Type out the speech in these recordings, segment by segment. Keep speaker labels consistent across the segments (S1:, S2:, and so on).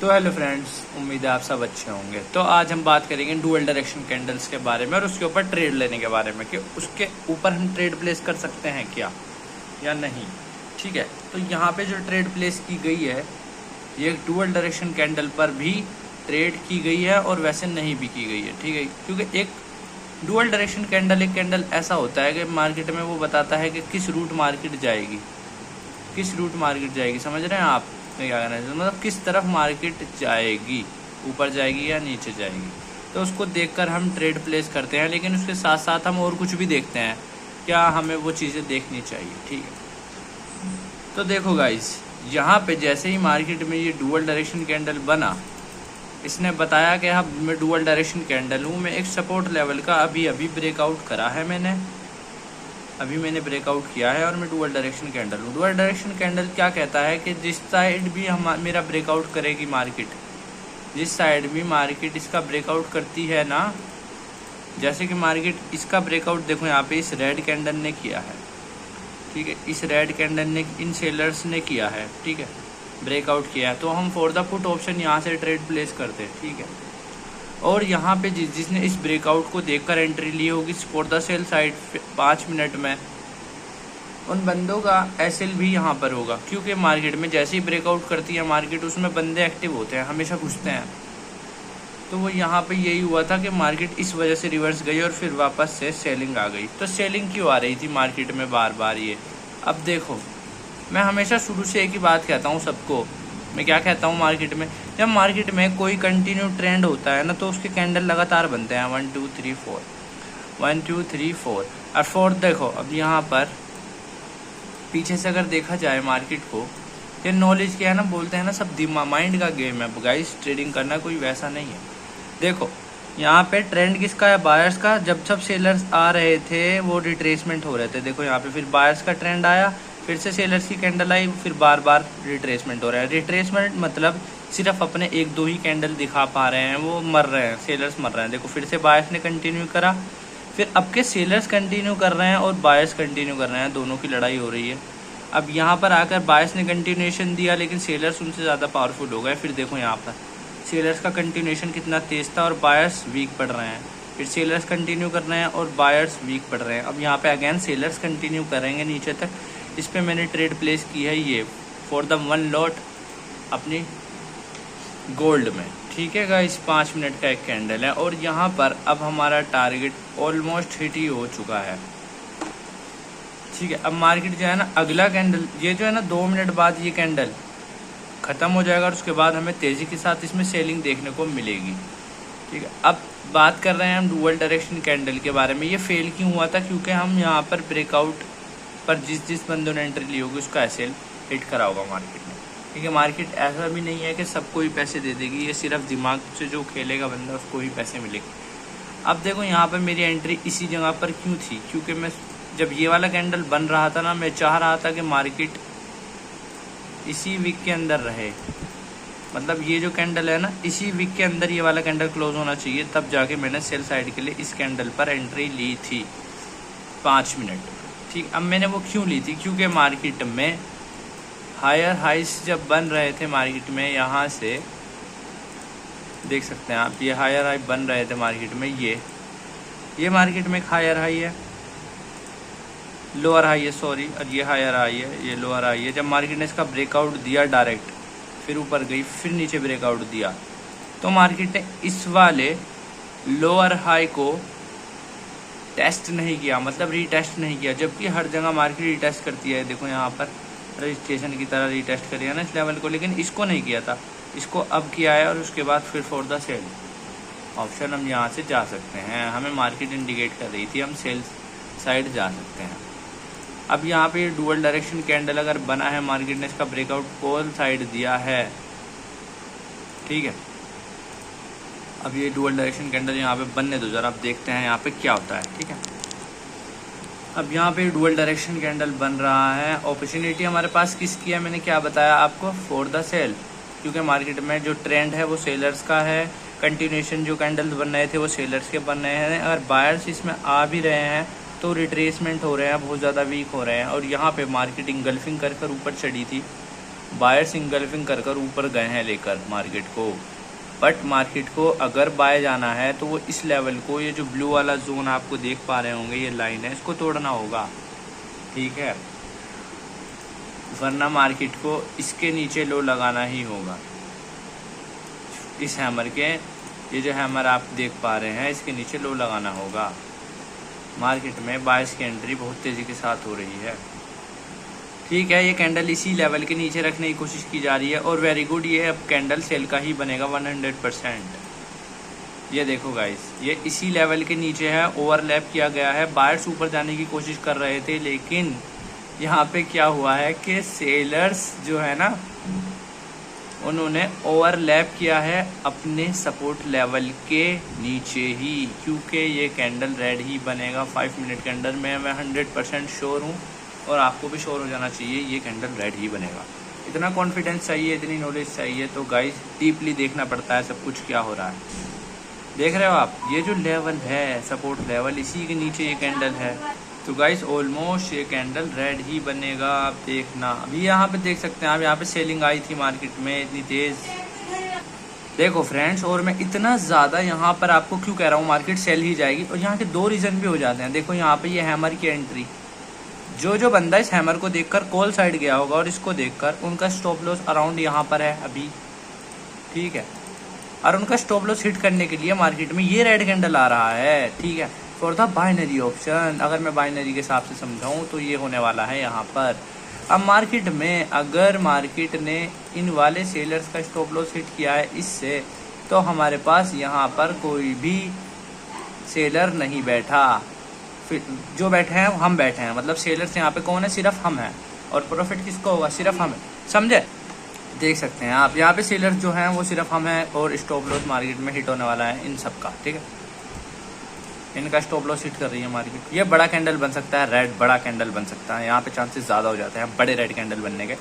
S1: तो hello friends, उम्मीद है आप सब अच्छे होंगे। तो आज हम बात करेंगे डुअल डायरेक्शन कैंडल्स के बारे में और उसके ऊपर ट्रेड लेने के बारे में कि उसके ऊपर हम ट्रेड प्लेस कर सकते हैं क्या या नहीं। ठीक है, तो यहाँ पे जो ट्रेड प्लेस की गई है ये डुअल डायरेक्शन कैंडल पर भी ट्रेड की गई है और वैसे नहीं भी की गई है। ठीक है, क्योंकि एक डुअल डायरेक्शन कैंडल एक कैंडल ऐसा होता है कि मार्केट में वो बताता है कि किस रूट मार्केट जाएगी, समझ रहे हैं आप क्या कहना है, मतलब किस तरफ मार्केट जाएगी, ऊपर जाएगी या नीचे जाएगी। तो उसको देखकर हम ट्रेड प्लेस करते हैं, लेकिन उसके साथ साथ हम और कुछ भी देखते हैं, क्या हमें वो चीज़ें देखनी चाहिए। ठीक है, तो देखो गाइस, यहाँ पे जैसे ही मार्केट में ये डुअल डायरेक्शन कैंडल बना, इसने बताया कि हाँ मैं डुअल डायरेक्शन कैंडल हूँ, मैं एक सपोर्ट लेवल का अभी ब्रेकआउट करा है, मैंने ब्रेकआउट किया है और मैं डुअल डायरेक्शन कैंडल हूँ। डुअल डायरेक्शन कैंडल क्या कहता है कि जिस साइड भी मेरा ब्रेकआउट करेगी मार्केट, जिस साइड भी मार्केट इसका ब्रेकआउट करती है ना, जैसे कि मार्केट इसका ब्रेकआउट देखो यहाँ पे इस रेड कैंडल ने किया है। ठीक है, इस रेड कैंडल ने इन सेलर्स ने किया है, ठीक है, ब्रेकआउट किया है, तो हम फॉर द पुट ऑप्शन यहाँ से ट्रेड प्लेस करते हैं। ठीक है, और यहाँ पे जिसने इस ब्रेकआउट को देखकर एंट्री ली होगी for the sell side 5 minute में, उन बंदों का एसएल भी यहाँ पर होगा, क्योंकि मार्केट में जैसे ही ब्रेकआउट करती है मार्केट, उसमें बंदे एक्टिव होते हैं, हमेशा घुसते हैं। तो वो यहाँ पे यही हुआ था कि मार्केट इस वजह से रिवर्स गई और फिर वापस से सेलिंग आ गई। तो सेलिंग क्यों आ रही थी मार्केट में बार बार ये, अब देखो, मैं हमेशा शुरू से एक ही बात कहता हूँ सबको, मैं क्या कहता हूँ, मार्केट में जब मार्केट में कोई कंटिन्यू ट्रेंड होता है ना, तो उसके कैंडल लगातार बनते हैं 1 2 3 4 1 2 3 4 और 4। देखो अब यहाँ पर पीछे से अगर देखा जाए मार्केट को, ये नॉलेज क्या है ना, बोलते हैं ना सब दिमाग माइंड का गेम है गाइस, ट्रेडिंग करना कोई वैसा नहीं है। देखो यहाँ पे ट्रेंड किसका है, बायर्स का। जब सब सेलर्स आ रहे थे वो रिट्रेसमेंट हो रहे थे, देखो यहाँ पे फिर बायर्स का ट्रेंड आया, फिर से सेलर्स की कैंडल आई, फिर बार बार रिट्रेसमेंट हो रहा है। रिट्रेसमेंट मतलब सिर्फ अपने 1 2 ही कैंडल दिखा पा रहे हैं, वो मर रहे हैं, सेलर्स मर रहे हैं। देखो फिर से बायर्स ने कंटिन्यू करा, फिर अब के सेलर्स कंटिन्यू कर रहे हैं और बायर्स कंटिन्यू कर रहे हैं, दोनों की लड़ाई हो रही है। अब यहाँ पर आकर बायर्स ने कंटिन्यूएशन दिया, लेकिन सेलर्स उनसे ज़्यादा पावरफुल हो गए। फिर देखो यहाँ पर सेलर्स का कंटिन्यूएशन कितना तेज़ था और बायर्स वीक पड़ रहे हैं, फिर सेलर्स कंटिन्यू कर रहे हैं और बायर्स वीक पड़ रहे हैं। अब यहाँ पे अगेन सेलर्स कंटिन्यू करेंगे नीचे तक। इस पे मैंने ट्रेड प्लेस की है ये फॉर द 1 लॉट अपनी गोल्ड में। ठीक है गाइस, 5 मिनट का एक कैंडल है और यहाँ पर अब हमारा टारगेट ऑलमोस्ट हिट ही हो चुका है। ठीक है, अब मार्केट जो है ना, अगला कैंडल ये जो है ना 2 मिनट बाद ये कैंडल ख़त्म हो जाएगा और उसके बाद हमें तेज़ी के साथ इसमें सेलिंग देखने को मिलेगी। ठीक है, अब बात कर रहे हैं हम डुअल डायरेक्शन कैंडल के बारे में। ये फेल क्यों हुआ था, क्योंकि हम यहाँ पर ब्रेकआउट पर जिस बंदों ने एंट्री ली होगी उसका एसएल हिट करा होगा मार्केट में। ठीक है, मार्केट ऐसा भी नहीं है कि सबको ही पैसे दे देगी, ये सिर्फ दिमाग से जो खेलेगा बंदा उसको ही पैसे मिलेंगे। अब देखो यहाँ पर मेरी एंट्री इसी जगह पर क्यों थी, क्योंकि मैं जब ये वाला कैंडल बन रहा था ना, मैं चाह रहा था कि मार्केट इसी वीक के अंदर रहे, मतलब ये जो कैंडल है ना, इसी वीक के अंदर ये वाला कैंडल क्लोज होना चाहिए, तब जाके मैंने सेल साइड के लिए इस कैंडल पर एंट्री ली थी 5 मिनट। ठीक, अब मैंने वो क्यों ली थी, क्योंकि मार्केट में हायर हाइस जब बन रहे थे मार्केट में, यहाँ से देख सकते हैं आप, ये हायर हाई बन रहे थे मार्केट में, ये मार्केट में एक हायर हाई है, लोअर हाई है सॉरी, और ये हायर हाई है, ये लोअर हाई है। जब मार्केट ने इसका ब्रेकआउट दिया डायरेक्ट, फिर ऊपर गई, फिर नीचे ब्रेकआउट दिया, तो मार्केट ने इस वाले लोअर हाई को टेस्ट नहीं किया, मतलब रीटेस्ट नहीं किया, जबकि हर जगह मार्केट रीटेस्ट करती है। देखो यहाँ पर रजिस्ट्रेशन की तरह रीटेस्ट करिए ना इस लेवल को, लेकिन इसको नहीं किया था, इसको अब किया है और उसके बाद फिर फॉर द सेल ऑप्शन हम यहाँ से जा सकते हैं। हमें मार्केट इंडिकेट कर रही थी हम सेल साइड जा सकते हैं। अब यहाँ पे डुअल डायरेक्शन कैंडल अगर बना है, मार्केट ने इसका ब्रेकआउट कॉल साइड दिया है। ठीक है, अब ये डुअल डायरेक्शन कैंडल यहाँ पे बनने दो जरा, अब देखते हैं यहाँ पे क्या होता है। ठीक है, अब यहाँ पे डुअल डायरेक्शन कैंडल बन रहा है। अपॉर्चुनिटी हमारे पास किसकी है, मैंने क्या बताया आपको, फॉर द सेल, क्योंकि मार्केट में जो ट्रेंड है वो सेलर्स का है। कंटिन्यूएशन जो कैंडल्स बन रहे थे वो सेलर्स के बन रहे हैं। अगर बायर्स इसमें आ भी रहे हैं तो रिट्रेसमेंट हो रहे हैं, बहुत ज़्यादा वीक हो रहे हैं। और यहाँ पे मार्केट इंगल्फिंग कर ऊपर चढ़ी थी, बायर्स इंगल्फिंग कर कर ऊपर गए हैं लेकर मार्केट को। बट मार्केट को अगर बाय जाना है तो वो इस लेवल को, ये जो ब्लू वाला जोन आपको देख पा रहे होंगे, ये लाइन है, इसको तोड़ना होगा, ठीक है, वरना मार्केट को इसके नीचे लो लगाना ही होगा। इस हैमर के, ये जो हैमर आप देख पा रहे हैं, इसके नीचे लो लगाना होगा। मार्केट में बायर्स की एंट्री बहुत तेज़ी के साथ हो रही है, ठीक है। ये कैंडल इसी लेवल के नीचे रखने की कोशिश की जा रही है और वेरी गुड, ये अब कैंडल सेल का ही बनेगा 100%। ये देखो गाइस, ये इसी लेवल के नीचे है, ओवरलैप किया गया है। बायर्स ऊपर जाने की कोशिश कर रहे थे, लेकिन यहाँ पे क्या हुआ है कि सेलर्स जो है ना, उन्होंने ओवरलैप किया है अपने सपोर्ट लेवल के नीचे ही, क्योंकि ये कैंडल रेड ही बनेगा 5 मिनट के अंदर। मैं 100% श्योर हूँ और आपको भी श्योर हो जाना चाहिए, ये कैंडल रेड ही बनेगा। इतना कॉन्फिडेंस चाहिए, इतनी नॉलेज चाहिए। तो गाइस डीपली देखना पड़ता है सब कुछ क्या हो रहा है। देख रहे हो आप, ये जो लेवल है सपोर्ट लेवल, इसी के नीचे ये कैंडल है। तो गाइस ऑलमोस्ट ये कैंडल रेड ही बनेगा, आप देखना। अभी यहाँ पे देख सकते हैं आप, यहाँ पे सेलिंग आई थी मार्केट में इतनी तेज़, देखो फ्रेंड्स। और मैं इतना ज़्यादा यहाँ पर आपको क्यों कह रहा हूँ मार्केट सेल ही जाएगी, और यहाँ के 2 रीज़न भी हो जाते हैं। देखो यहाँ पे ये हैमर की एंट्री, जो बंदा इस हैमर को देखकर कॉल साइड गया होगा और इसको देखकर, उनका स्टॉप लॉस अराउंड यहाँ पर है अभी, ठीक है। और उनका स्टॉप लॉस हिट करने के लिए मार्केट में ये रेड कैंडल आ रहा है, ठीक है, फॉर द बाइनरी ऑप्शन। अगर मैं बाइनरी के हिसाब से समझाऊँ तो ये होने वाला है यहाँ पर। अब मार्केट में अगर मार्केट ने इन वाले सेलर्स का स्टॉप लॉस हिट किया है इससे, तो हमारे पास यहाँ पर कोई भी सेलर नहीं बैठा। फिर जो बैठे हैं हम बैठे हैं, मतलब सेलर्स यहाँ पे कौन है, सिर्फ हम हैं। और प्रॉफिट किसको होगा, सिर्फ हम है, समझे। देख सकते हैं आप यहाँ पे सेलर्स जो हैं वो सिर्फ हम हैं, और स्टॉप लॉस मार्केट में हिट होने वाला है इन सब का, ठीक है। इनका स्टॉप लॉस हिट कर रही है मार्केट। ये बड़ा कैंडल बन सकता है, रेड बड़ा कैंडल बन सकता है, यहाँ पे चांसेस ज़्यादा हो जाते हैं बड़े रेड कैंडल बनने के,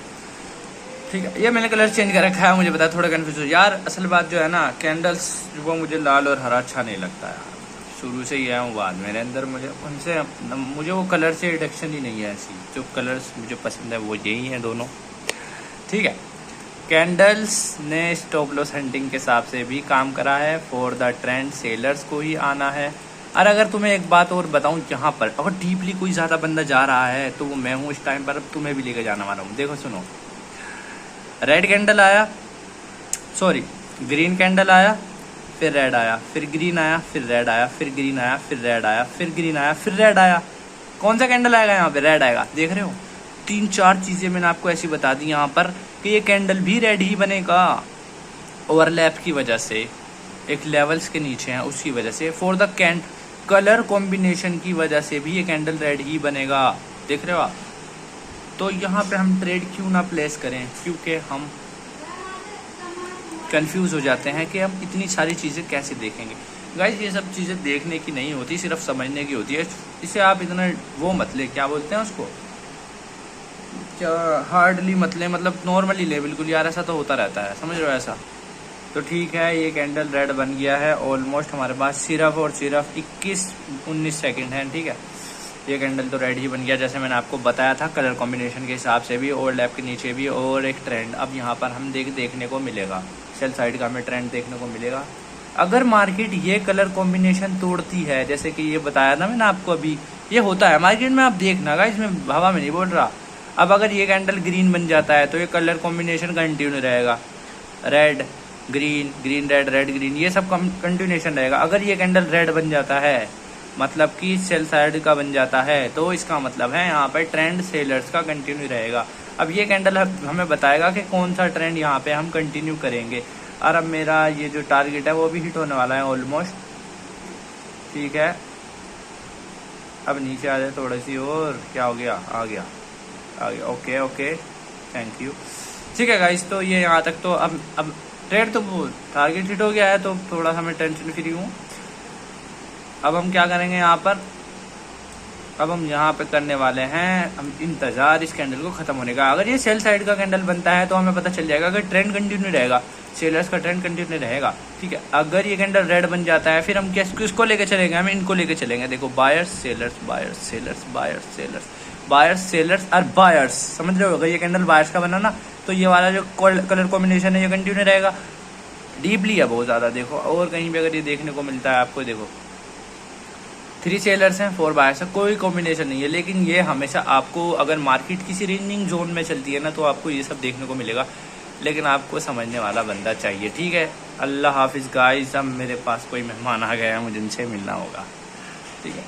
S1: ठीक है। ये मैंने कलर चेंज कर रखा है, मुझे पता है थोड़ा कन्फ्यूज हो यार। असल बात जो है ना, कैंडल्स वो मुझे लाल और हरा अच्छा नहीं लगता है, शुरू से ही है वो बात मेरे अंदर। मुझे वो कलर से एडिक्शन ही नहीं है ऐसी। जो कलर्स मुझे पसंद है वो यही हैं दोनों, ठीक है। कैंडल्स ने स्टॉप लॉस हंटिंग के हिसाब से भी काम करा है, फॉर द ट्रेंड सेलर्स को ही आना है। और अगर तुम्हें एक बात और बताऊं, यहाँ पर अगर डीपली कोई ज़्यादा बंदा जा रहा है तो वो मैं हूँ इस टाइम पर। अब तुम्हें भी लेकर जाना वाला हूँ। देखो सुनो, रेड कैंडल आया, सॉरी ग्रीन कैंडल आया, फिर रेड आया, फिर ग्रीन आया, फिर रेड आया, फिर ग्रीन आया, फिर रेड आया, फिर ग्रीन आया, फिर रेड आया। कौन सा कैंडल आएगा यहाँ पे, रेड आएगा। देख रहे हो, 3-4 चीज़ें मैंने आपको ऐसी बता दी यहाँ पर कि ये कैंडल भी रेड ही बनेगा। ओवरलैप की वजह से, एक लेवल्स के नीचे हैं उसकी वजह से, फॉर द कलर कॉम्बिनेशन की वजह से भी ये कैंडल रेड ही बनेगा। देख रहे हो आप। तो यहाँ पे हम ट्रेड क्यों ना प्लेस करें, क्योंकि हम कंफ्यूज हो जाते हैं कि हम इतनी सारी चीज़ें कैसे देखेंगे। गाइस ये सब चीज़ें देखने की नहीं होती, सिर्फ समझने की होती है। इसे आप इतना वो मत ले, क्या बोलते हैं उसको, क्या हार्डली मत ले, मतलब नॉर्मली ले बिल्कुल यार, ऐसा तो होता रहता है, समझ रहे हो ऐसा। तो ठीक है, ये कैंडल रेड बन गया है। ऑलमोस्ट हमारे पास सिर्फ और सिर्फ 21-19 सेकेंड है, ठीक है। ये कैंडल तो रेड ही बन गया, जैसे मैंने आपको बताया था, कलर कॉम्बिनेशन के हिसाब से भी, ओवरलैप के नीचे भी, और एक ट्रेंड अब यहाँ पर हम देखने को मिलेगा, सेल साइड का हमें ट्रेंड देखने को मिलेगा। अगर मार्केट ये कलर कॉम्बिनेशन तोड़ती है, जैसे कि ये बताया था मैंने आपको, अभी ये होता है मार्केट में, आप देखना गाइस, इसमें हवा में नहीं बोल रहा। अब अगर ये कैंडल ग्रीन बन जाता है तो ये कलर कॉम्बिनेशन कंटिन्यू रहेगा, red green, green red, red green, ये सब कंटिन्यूशन रहेगा। अगर ये कैंडल रेड बन जाता है, मतलब कि सेल साइड का बन जाता है, तो इसका मतलब है यहाँ पर ट्रेंड सेलर्स का कंटिन्यू रहेगा। अब ये कैंडल हमें बताएगा कि कौन सा ट्रेंड यहाँ पे हम कंटिन्यू करेंगे। और अब मेरा ये जो टारगेट है वो भी हिट होने वाला है ऑलमोस्ट, ठीक है। अब नीचे आ जाए थोड़ी सी और, क्या हो गया, आ गया, ओके ओके, थैंक यू, ठीक है गाइस। तो ये यहाँ तक तो अब ट्रेड तो टारगेट हिट हो गया है, तो थोड़ा सा मैं टेंशन फ्री हूँ। अब हम क्या करेंगे यहाँ पर, अब हम यहाँ पे करने वाले हैं हम इंतज़ार इस कैंडल को ख़त्म होने का। अगर ये सेल साइड का कैंडल बनता है तो हमें पता चल जाएगा अगर ट्रेंड कंटिन्यू रहेगा, सेलर्स का ट्रेंड कंटिन्यू रहेगा, ठीक है। अगर ये कैंडल रेड बन जाता है, फिर हम किसको लेके चलेंगे, हम इनको लेके चलेंगे। देखो buyers sellers, buyers sellers, buyers sellers, buyers, sellers और बायर्स, समझ रहे हो। अगर ये कैंडल बायर्स का बना ना तो ये वाला जो कलर कॉम्बिनेशन है ये कंटिन्यू रहेगा, डीपली है बहुत ज़्यादा। देखो और कहीं भी अगर ये देखने को मिलता है आपको, देखो 3 सेलर्स हैं 4 बायर्स हैं, कोई कॉम्बिनेशन नहीं है। लेकिन ये हमेशा आपको, अगर मार्केट किसी रेंजिंग जोन में चलती है ना तो आपको ये सब देखने को मिलेगा, लेकिन आपको समझने वाला बंदा चाहिए, ठीक है। अल्लाह हाफिज़ गाइस, अब मेरे पास कोई मेहमान आ गया है, मुझे इनसे मिलना होगा, ठीक है।